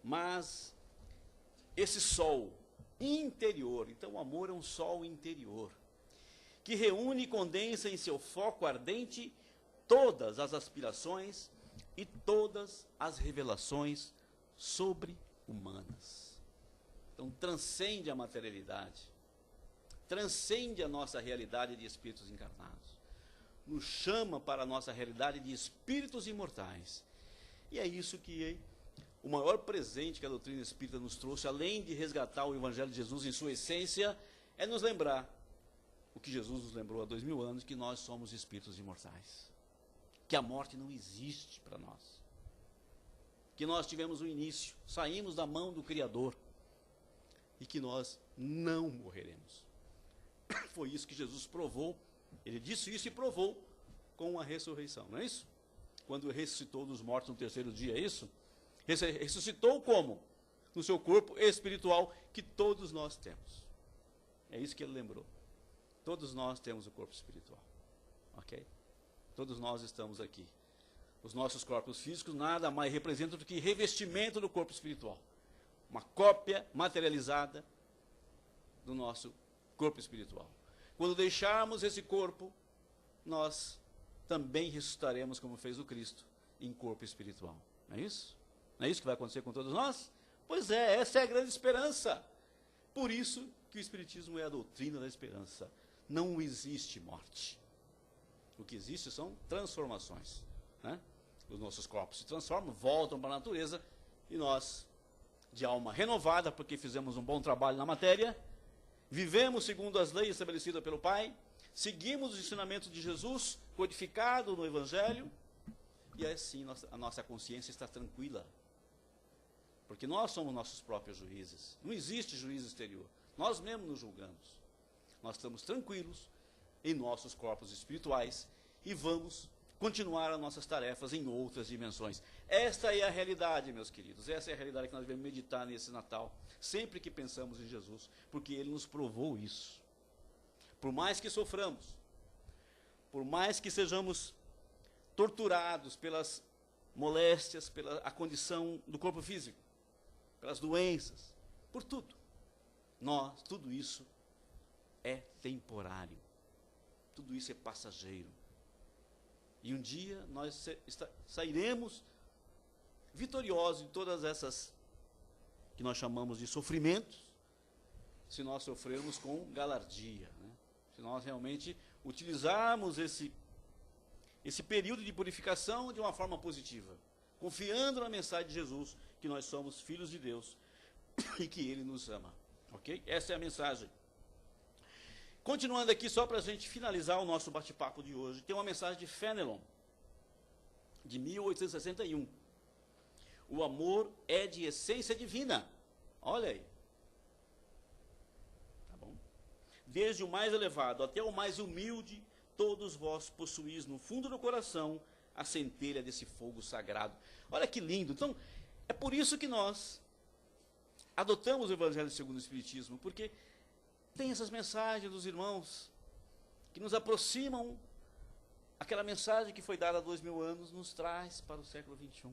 Mas esse sol interior. Então o amor é um sol interior, que reúne e condensa em seu foco ardente todas as aspirações e todas as revelações sobre-humanas. Então transcende a materialidade, transcende a nossa realidade de espíritos encarnados, nos chama para a nossa realidade de espíritos imortais. E é isso que o maior presente que a doutrina espírita nos trouxe, além de resgatar o Evangelho de Jesus em sua essência, é nos lembrar o que Jesus nos lembrou há 2000 anos, que nós somos espíritos imortais. Que a morte não existe para nós. Que nós tivemos um início, saímos da mão do Criador e que nós não morreremos. Foi isso que Jesus provou. Ele disse isso e provou com a ressurreição, não é isso? Quando ressuscitou dos mortos no terceiro dia, é isso? Ressuscitou como? No seu corpo espiritual que todos nós temos. É isso que ele lembrou. Todos nós temos o corpo espiritual. Ok? Todos nós estamos aqui. Os nossos corpos físicos nada mais representam do que revestimento do corpo espiritual. Uma cópia materializada do nosso corpo espiritual. Quando deixarmos esse corpo, nós também ressuscitaremos como fez o Cristo, em corpo espiritual. Não é isso? Não é isso que vai acontecer com todos nós? Pois é, essa é a grande esperança. Por isso que o Espiritismo é a doutrina da esperança. Não existe morte. O que existe são transformações, né? Os nossos corpos se transformam, voltam para a natureza, e nós, de alma renovada, porque fizemos um bom trabalho na matéria, vivemos segundo as leis estabelecidas pelo Pai, seguimos os ensinamentos de Jesus, codificado no Evangelho, e assim a nossa consciência está tranquila. Porque nós somos nossos próprios juízes. Não existe juízo exterior. Nós mesmos nos julgamos. Nós estamos tranquilos em nossos corpos espirituais e vamos continuar as nossas tarefas em outras dimensões. Esta é a realidade, meus queridos. Essa é a realidade que nós devemos meditar nesse Natal, sempre que pensamos em Jesus, porque Ele nos provou isso. Por mais que soframos, por mais que sejamos torturados pelas moléstias, pela a condição do corpo físico, pelas doenças, por tudo, tudo isso é temporário. Tudo isso é passageiro. E um dia nós sairemos vitoriosos de todas essas que nós chamamos de sofrimentos, se nós sofrermos com galardia, né? Se nós realmente utilizarmos esse período de purificação de uma forma positiva, confiando na mensagem de Jesus, que nós somos filhos de Deus e que Ele nos ama. Ok? Essa é a mensagem. Continuando aqui, só para a gente finalizar o nosso bate-papo de hoje, tem uma mensagem de Fenelon, de 1861. O amor é de essência divina. Olha aí. Tá bom? Desde o mais elevado até o mais humilde, todos vós possuís no fundo do coração a centelha desse fogo sagrado. Olha que lindo. Então, é por isso que nós adotamos o Evangelho segundo o Espiritismo, porque tem essas mensagens dos irmãos que nos aproximam. Aquela mensagem que foi dada há 2000 anos nos traz para o século XXI.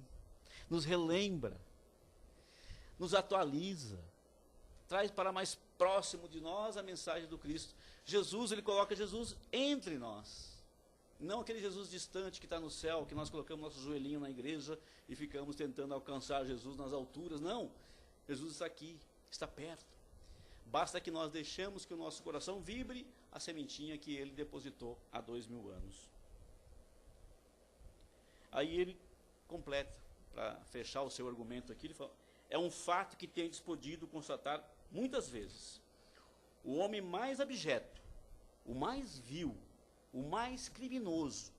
Nos relembra, nos atualiza, traz para mais próximo de nós a mensagem do Cristo. Jesus, ele coloca Jesus entre nós. Não aquele Jesus distante que está no céu, que nós colocamos nosso joelhinho na igreja e ficamos tentando alcançar Jesus nas alturas. Não, Jesus está aqui, está perto. Basta que nós deixemos que o nosso coração vibre a sementinha que ele depositou há 2000 anos. Aí ele completa, para fechar o seu argumento aqui, ele fala, é um fato que tendes podido constatar muitas vezes. O homem mais abjeto, o mais vil, o mais criminoso,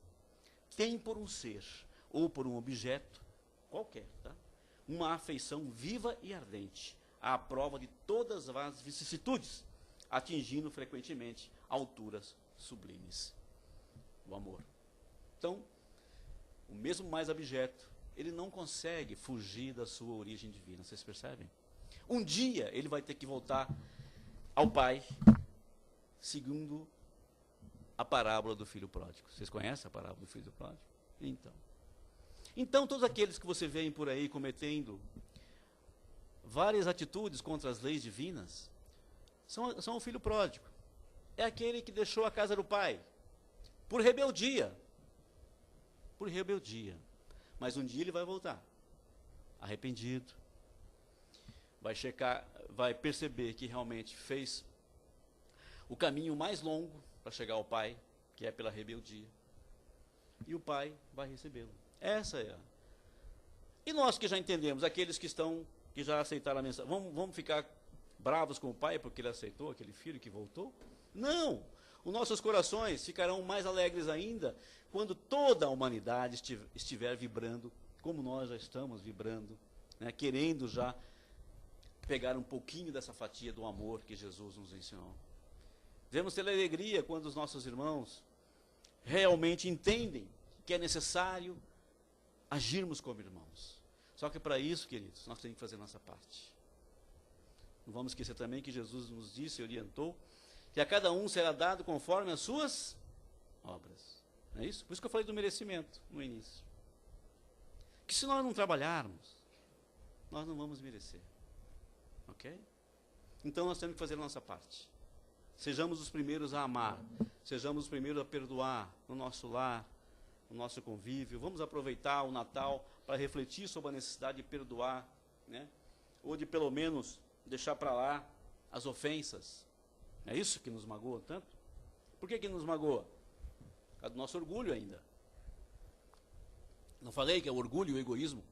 tem por um ser, ou por um objeto, qualquer, tá? Uma afeição viva e ardente, à prova de todas as vicissitudes, atingindo frequentemente alturas sublimes. O amor. Então, o mesmo mais abjeto, ele não consegue fugir da sua origem divina, vocês percebem? Um dia ele vai ter que voltar ao Pai, segundo a parábola do filho pródigo. Vocês conhecem a parábola do filho pródigo? Então todos aqueles que você vê por aí cometendo várias atitudes contra as leis divinas, são o filho pródigo. É aquele que deixou a casa do pai, por rebeldia. Por rebeldia. Mas um dia ele vai voltar, arrependido, vai checar, vai perceber que realmente fez o caminho mais longo para chegar ao pai, que é pela rebeldia. E o pai vai recebê-lo. Essa é a... E nós que já entendemos, aqueles que já aceitaram a mensagem, vamos ficar bravos com o pai porque ele aceitou aquele filho que voltou? Não! Os nossos corações ficarão mais alegres ainda quando toda a humanidade estiver vibrando, como nós já estamos vibrando, né, querendo já pegar um pouquinho dessa fatia do amor que Jesus nos ensinou. Devemos ter alegria quando os nossos irmãos realmente entendem que é necessário agirmos como irmãos. Só que para isso, queridos, nós temos que fazer nossa parte. Não vamos esquecer também que Jesus nos disse e orientou que a cada um será dado conforme as suas obras. Não é isso? Por isso que eu falei do merecimento no início. Que se nós não trabalharmos, nós não vamos merecer. Ok? Então nós temos que fazer a nossa parte. Sejamos os primeiros a amar, sejamos os primeiros a perdoar no nosso lar, no nosso convívio. Vamos aproveitar o Natal para refletir sobre a necessidade de perdoar, né? Ou de pelo menos deixar para lá as ofensas. É isso que nos magoa tanto? Por que nos magoa? Por causa do nosso orgulho ainda. Não falei que é o orgulho e o egoísmo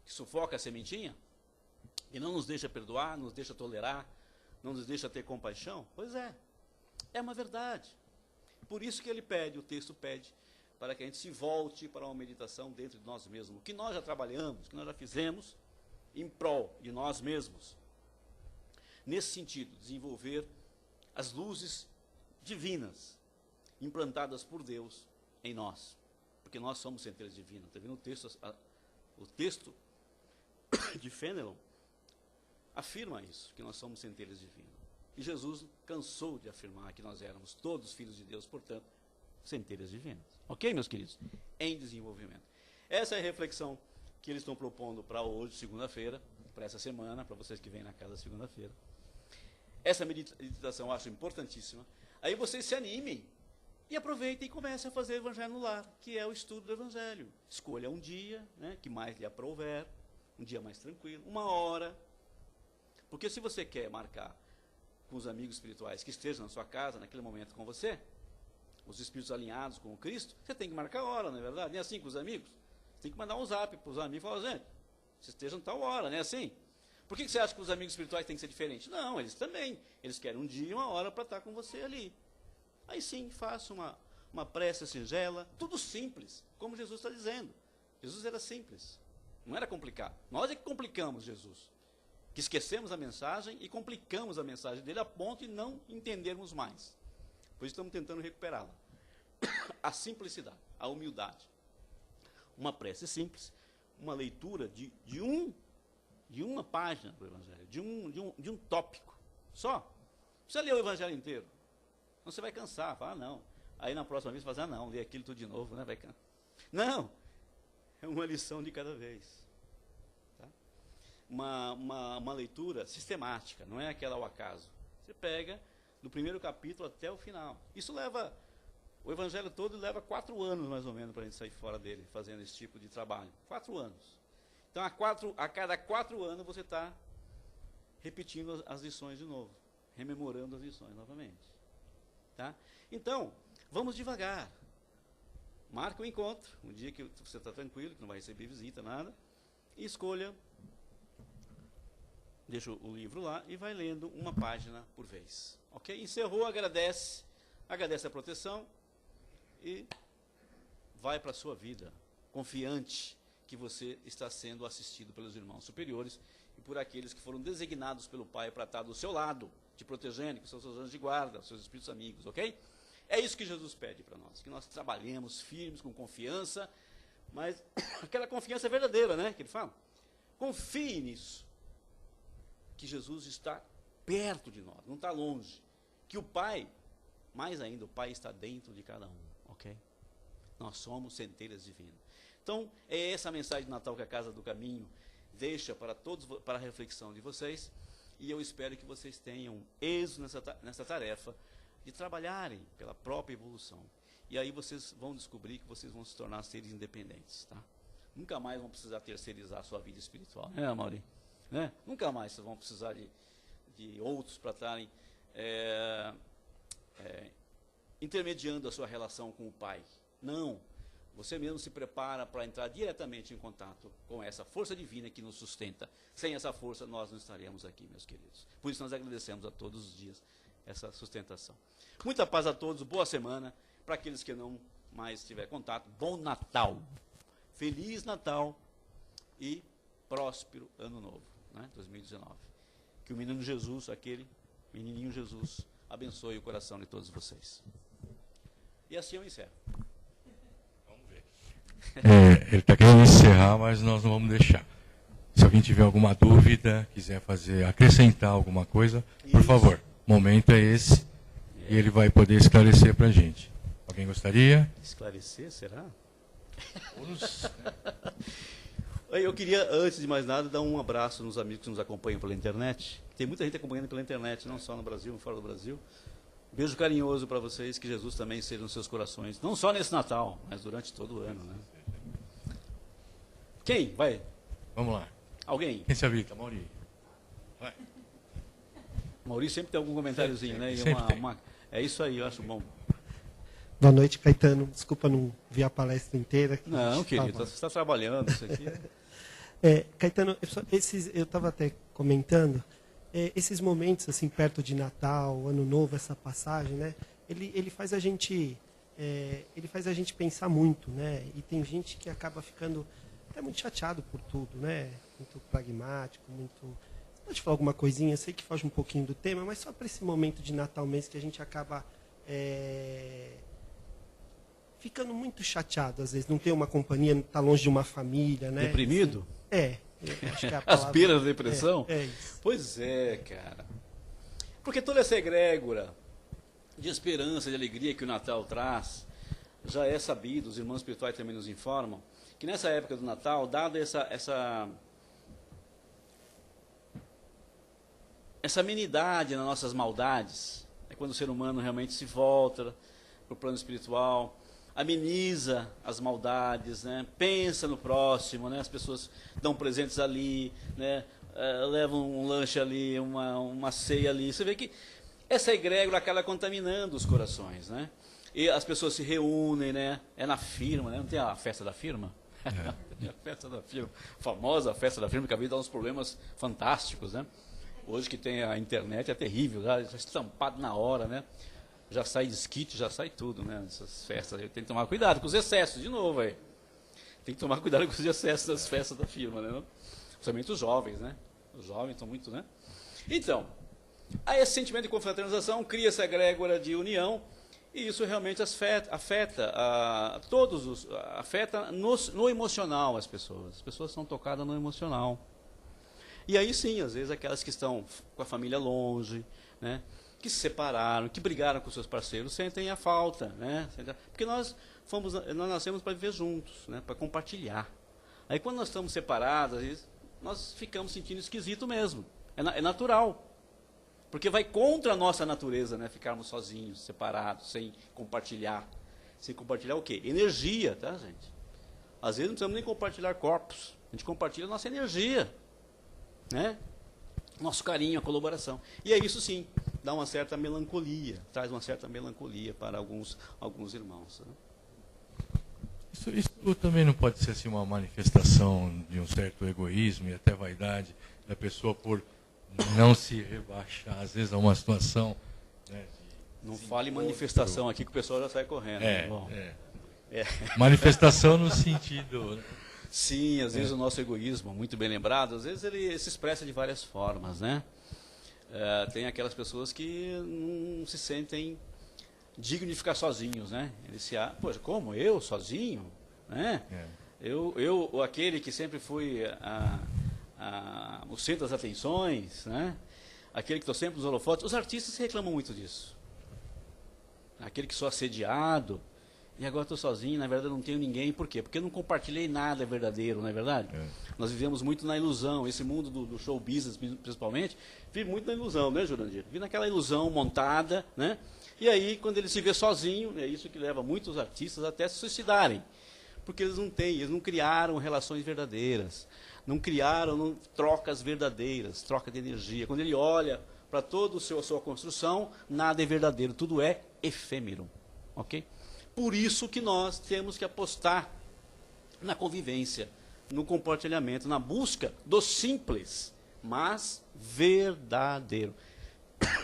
que sufoca a sementinha? E não nos deixa perdoar, não nos deixa tolerar, não nos deixa ter compaixão? Pois é uma verdade. Por isso que ele pede, o texto pede, para que a gente se volte para uma meditação dentro de nós mesmos. O que nós já trabalhamos, o que nós já fizemos em prol de nós mesmos. Nesse sentido, desenvolver as luzes divinas implantadas por Deus em nós. Porque nós somos centelhas divinas. Está vendo o texto de Fenelon afirma isso, que nós somos centelhas divinas. E Jesus cansou de afirmar que nós éramos todos filhos de Deus, portanto, centelhas divinas. Ok, meus queridos? Em desenvolvimento. Essa é a reflexão que eles estão propondo para hoje, segunda-feira, para essa semana, para vocês que vêm na casa segunda-feira. Essa meditação eu acho importantíssima. Aí vocês se animem e aproveitem e comecem a fazer Evangelho no Lar, que é o estudo do Evangelho. Escolha um dia, né, que mais lhe aprouver, um dia mais tranquilo, 1 hora. Porque se você quer marcar com os amigos espirituais que estejam na sua casa, naquele momento com você, os espíritos alinhados com o Cristo, você tem que marcar a hora, não é verdade? Nem assim com os amigos. Você tem que mandar um zap para os amigos e falar, gente, vocês estejam tal hora, não é assim? Por que você acha que os amigos espirituais têm que ser diferentes? Não, eles também. Eles querem um dia e 1 hora para estar com você ali. Aí sim, faça uma prece singela, tudo simples, como Jesus está dizendo. Jesus era simples. Não era complicado. Nós é que complicamos Jesus. Que esquecemos a mensagem e complicamos a mensagem dele a ponto de não entendermos mais. Por isso estamos tentando recuperá-la. A simplicidade, a humildade. Uma prece simples, uma leitura de uma página do Evangelho, de um tópico. Só. Você lê o Evangelho inteiro. Então você vai cansar, fala, não. Aí na próxima vez você fala, não, lê aquilo tudo de novo, né? Vai cansar. Não! É uma lição de cada vez. Tá? Uma leitura sistemática, não é aquela ao acaso. Você pega do primeiro capítulo até o final. Isso leva, o Evangelho todo leva 4 anos mais ou menos para a gente sair fora dele, fazendo esse tipo de trabalho. 4 anos. Então a cada 4 anos você está repetindo as lições de novo, rememorando as lições novamente. Tá? Então, vamos devagar. Marca o encontro, um dia que você está tranquilo, que não vai receber visita, nada, e escolha, deixa o livro lá e vai lendo uma página por vez. Ok? Encerrou, agradece a proteção e vai para a sua vida, confiante que você está sendo assistido pelos irmãos superiores e por aqueles que foram designados pelo Pai para estar do seu lado, te protegendo, que são seus anjos de guarda, seus espíritos amigos, ok? É isso que Jesus pede para nós, que nós trabalhemos firmes, com confiança, mas aquela confiança verdadeira, né, que ele fala. Confie nisso, que Jesus está perto de nós, não está longe, que o Pai, mais ainda, o Pai está dentro de cada um, ok? Nós somos centelhas divinas. Então, é essa a mensagem de Natal que a Casa do Caminho deixa para todos, para a reflexão de vocês, e eu espero que vocês tenham êxito nessa tarefa, de trabalharem pela própria evolução. E aí vocês vão descobrir que vocês vão se tornar seres independentes. Tá? Nunca mais vão precisar terceirizar a sua vida espiritual. Né, Mauri? Né? Nunca mais vocês vão precisar de outros para estarem intermediando a sua relação com o Pai. Não. Você mesmo se prepara para entrar diretamente em contato com essa força divina que nos sustenta. Sem essa força, nós não estaríamos aqui, meus queridos. Por isso, nós agradecemos a todos os dias essa sustentação. Muita paz a todos, boa semana. Para aqueles que não mais tiver contato, bom Natal. Feliz Natal e próspero Ano Novo, né, 2019. Que o menino Jesus, aquele menininho Jesus, abençoe o coração de todos vocês. E assim eu encerro. Vamos ver. Ele está querendo encerrar, mas nós não vamos deixar. Se alguém tiver alguma dúvida, quiser acrescentar alguma coisa, por favor. O momento é esse e ele vai poder esclarecer para a gente. Alguém gostaria? Esclarecer, será? Eu queria, antes de mais nada, dar um abraço nos amigos que nos acompanham pela internet. Tem muita gente acompanhando pela internet, não só no Brasil, fora do Brasil. Beijo carinhoso para vocês, que Jesus também seja nos seus corações, não só nesse Natal, mas durante todo o ano. Né? Quem? Vai. Vamos lá. Alguém? Quem se habilita? Mauri. Vai. Maurício sempre tem algum comentáriozinho, né? É isso aí, eu acho bom. Boa noite, Caetano. Desculpa não ver a palestra inteira. Não, querido, você está trabalhando, isso aqui. Caetano, eu estava até comentando, esses momentos, assim, perto de Natal, Ano Novo, essa passagem, né? Ele faz a gente pensar muito, né? E tem gente que acaba ficando até muito chateado por tudo, né? Muito pragmático, muito... Pode falar alguma coisinha, eu sei que foge um pouquinho do tema, mas só para esse momento de Natal mesmo que a gente acaba ficando muito chateado, às vezes, não ter uma companhia, não está longe de uma família, né? Deprimido? Assim, acho que é a palavra. As beiras da depressão? É isso. Pois é, cara. Porque toda essa egrégora de esperança, de alegria que o Natal traz, já é sabido, os irmãos espirituais também nos informam, que nessa época do Natal, dada essa amenidade nas nossas maldades, é quando o ser humano realmente se volta para o plano espiritual, ameniza as maldades, né? Pensa no próximo, né? As pessoas dão presentes ali, né? Levam um lanche ali, uma ceia ali. Você vê que essa egrégora acaba contaminando os corações, né? E as pessoas se reúnem, né? É na firma, né? Não tem a festa da firma? A festa da firma, famosa festa da firma, que havia dá uns problemas fantásticos, né? Hoje que tem a internet é terrível, já estampado na hora, né? Já sai disquite, já sai tudo, né? Essas festas aí, tem que tomar cuidado com os excessos, de novo aí. tem que tomar cuidado com os acessos das festas da firma, né? Não? Principalmente os jovens, né? Os jovens estão muito, né? Então, aí esse sentimento de confraternização cria essa egrégora de união, e isso realmente afeta no emocional as pessoas. As pessoas são tocadas no emocional. E aí sim, às vezes aquelas que estão com a família longe, né? Que se separaram, que brigaram com seus parceiros, sentem a falta, né? Porque nós nascemos para viver juntos, né? Para compartilhar. Aí quando nós estamos separados, às vezes, nós ficamos sentindo esquisito mesmo. É natural. Porque vai contra a nossa natureza, né? Ficarmos sozinhos, separados, sem compartilhar. Sem compartilhar o quê? Energia, tá, gente? Às vezes não precisamos nem compartilhar corpos. A gente compartilha a nossa energia, né? Nosso carinho, a colaboração. E é isso sim, dá uma certa melancolia, traz uma certa melancolia para alguns irmãos. Né? Isso também não pode ser assim, uma manifestação de um certo egoísmo e até vaidade da pessoa por não se rebaixar, às vezes, a uma situação... Né, não fale manifestação aqui que o pessoal já sai correndo. Manifestação no sentido... Né? Sim, às vezes o nosso egoísmo, muito bem lembrado, às vezes ele se expressa de várias formas, né? Tem aquelas pessoas que não se sentem dignos de ficar sozinhos, né? Eles se poxa, como? Eu sozinho? Né? Eu, aquele que sempre fui o centro das atenções, né? Aquele que estou sempre nos holofotes. Os artistas reclamam muito disso. Aquele que sou assediado, e agora estou sozinho, na verdade não tenho ninguém. Por quê? Porque eu não compartilhei nada verdadeiro, não é verdade? Nós vivemos muito na ilusão. Esse mundo do show business, principalmente, vive muito na ilusão, né, Jurandir? Vive naquela ilusão montada, né? E aí, quando ele se vê sozinho, é isso que leva muitos artistas até a se suicidarem. Porque eles não criaram relações verdadeiras, não criaram trocas verdadeiras, troca de energia. Quando ele olha para toda a sua construção, nada é verdadeiro, tudo é efêmero, ok? Por isso que nós temos que apostar na convivência, no compartilhamento, na busca do simples, mas verdadeiro.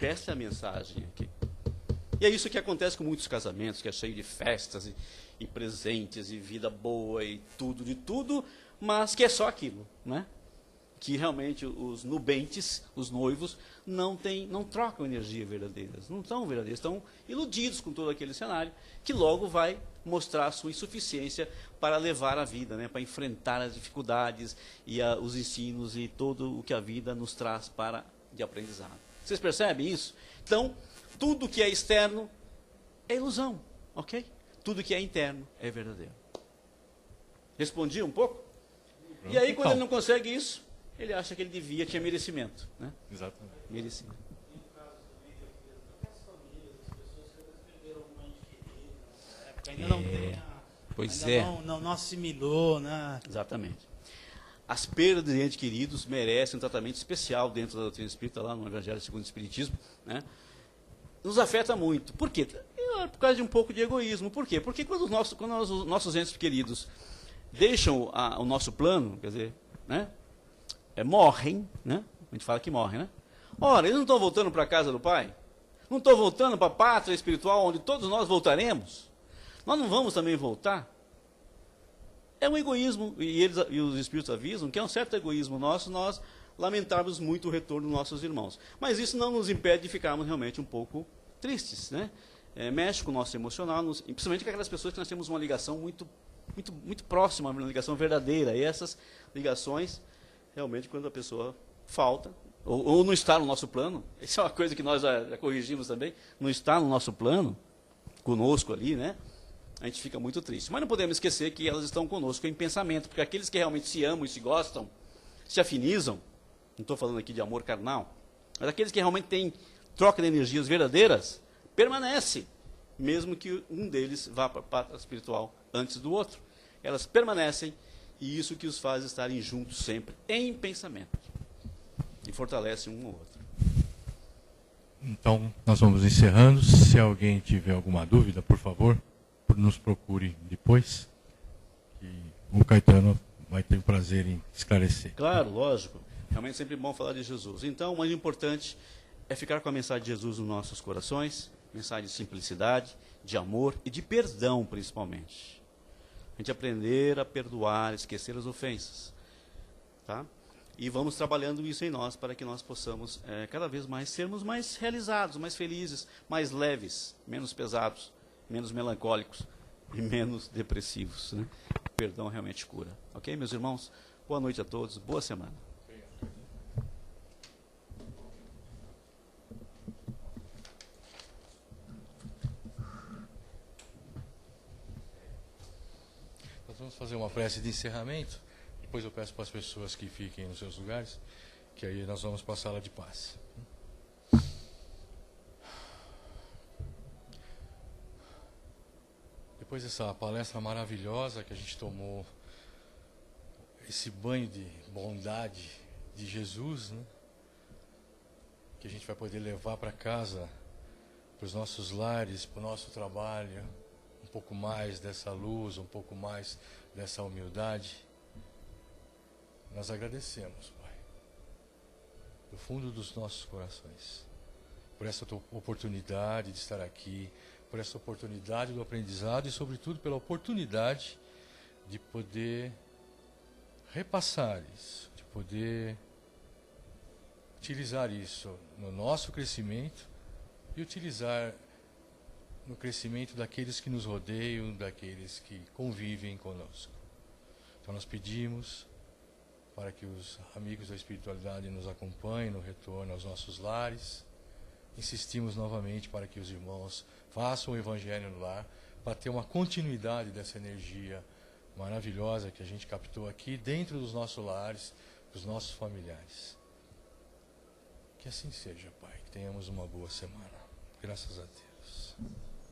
Essa é a mensagem aqui. E é isso que acontece com muitos casamentos, que é cheio de festas e presentes e vida boa e tudo de tudo, mas que é só aquilo, né? Que realmente os nubentes, os noivos, não trocam energia verdadeiras, não estão verdadeiros, estão iludidos com todo aquele cenário, que logo vai mostrar a sua insuficiência para levar a vida, né, para enfrentar as dificuldades e os ensinos e todo o que a vida nos traz de aprendizado. Vocês percebem isso? Então, tudo que é externo é ilusão, ok? Tudo que é interno é verdadeiro. Respondi um pouco? E aí, quando ele não consegue isso, ele acha que ele tinha merecimento. Né? Exatamente. Merecimento. Ainda não tem não assimilou, né? Exatamente. As perdas de entes queridos merecem um tratamento especial dentro da doutrina espírita, lá no Evangelho segundo o Espiritismo, né? Nos afeta muito. Por quê? Por causa de um pouco de egoísmo. Por quê? Porque quando os nossos entes queridos deixam o nosso plano, quer dizer, né? Morrem, né? A gente fala que morrem, né? Ora, eles não estão voltando para a casa do Pai? Não estão voltando para a pátria espiritual onde todos nós voltaremos? Nós não vamos também voltar? É um egoísmo, e os Espíritos avisam que é um certo egoísmo nosso, nós lamentarmos muito o retorno dos nossos irmãos. Mas isso não nos impede de ficarmos realmente um pouco tristes, né? Mexe com o nosso emocional, principalmente com aquelas pessoas que nós temos uma ligação muito, muito, muito próxima, uma ligação verdadeira. E essas ligações, realmente, quando a pessoa falta, ou não está no nosso plano, isso é uma coisa que nós já corrigimos também, não está no nosso plano, conosco ali, né? A gente fica muito triste. Mas não podemos esquecer que elas estão conosco em pensamento, porque aqueles que realmente se amam e se gostam, se afinizam, não estou falando aqui de amor carnal, mas aqueles que realmente têm troca de energias verdadeiras, permanecem, mesmo que um deles vá para a pátria espiritual antes do outro. Elas permanecem, e isso que os faz estarem juntos sempre, em pensamento. E fortalecem um ao outro. Então, nós vamos encerrando. Se alguém tiver alguma dúvida, por favor, nos procure depois. Que o Caetano vai ter o prazer em esclarecer. Claro, lógico. Realmente é sempre bom falar de Jesus. Então, o mais importante é ficar com a mensagem de Jesus nos nossos corações, mensagem de simplicidade, de amor e de perdão, principalmente. A gente aprender a perdoar, esquecer as ofensas. Tá? E vamos trabalhando isso em nós para que nós possamos cada vez mais sermos mais realizados, mais felizes, mais leves, menos pesados, menos melancólicos e menos depressivos. Né? O perdão realmente cura. Ok, meus irmãos? Boa noite a todos, boa semana. Nós vamos fazer uma prece de encerramento. Depois eu peço para as pessoas que fiquem nos seus lugares, que aí nós vamos para a sala de paz. Depois dessa palestra maravilhosa que a gente tomou, esse banho de bondade de Jesus, né? Que a gente vai poder levar para casa, para os nossos lares, para o nosso trabalho, um pouco mais dessa luz, um pouco mais dessa humildade. Nós agradecemos, Pai, do fundo dos nossos corações, por essa oportunidade de estar aqui, por essa oportunidade do aprendizado e, sobretudo, pela oportunidade de poder repassar isso, de poder utilizar isso no nosso crescimento e utilizar no crescimento daqueles que nos rodeiam, daqueles que convivem conosco. Então nós pedimos para que os amigos da espiritualidade nos acompanhem no retorno aos nossos lares. Insistimos novamente para que os irmãos façam o Evangelho no lar, para ter uma continuidade dessa energia maravilhosa que a gente captou aqui dentro dos nossos lares, dos nossos familiares. Que assim seja, Pai, que tenhamos uma boa semana. Graças a Deus.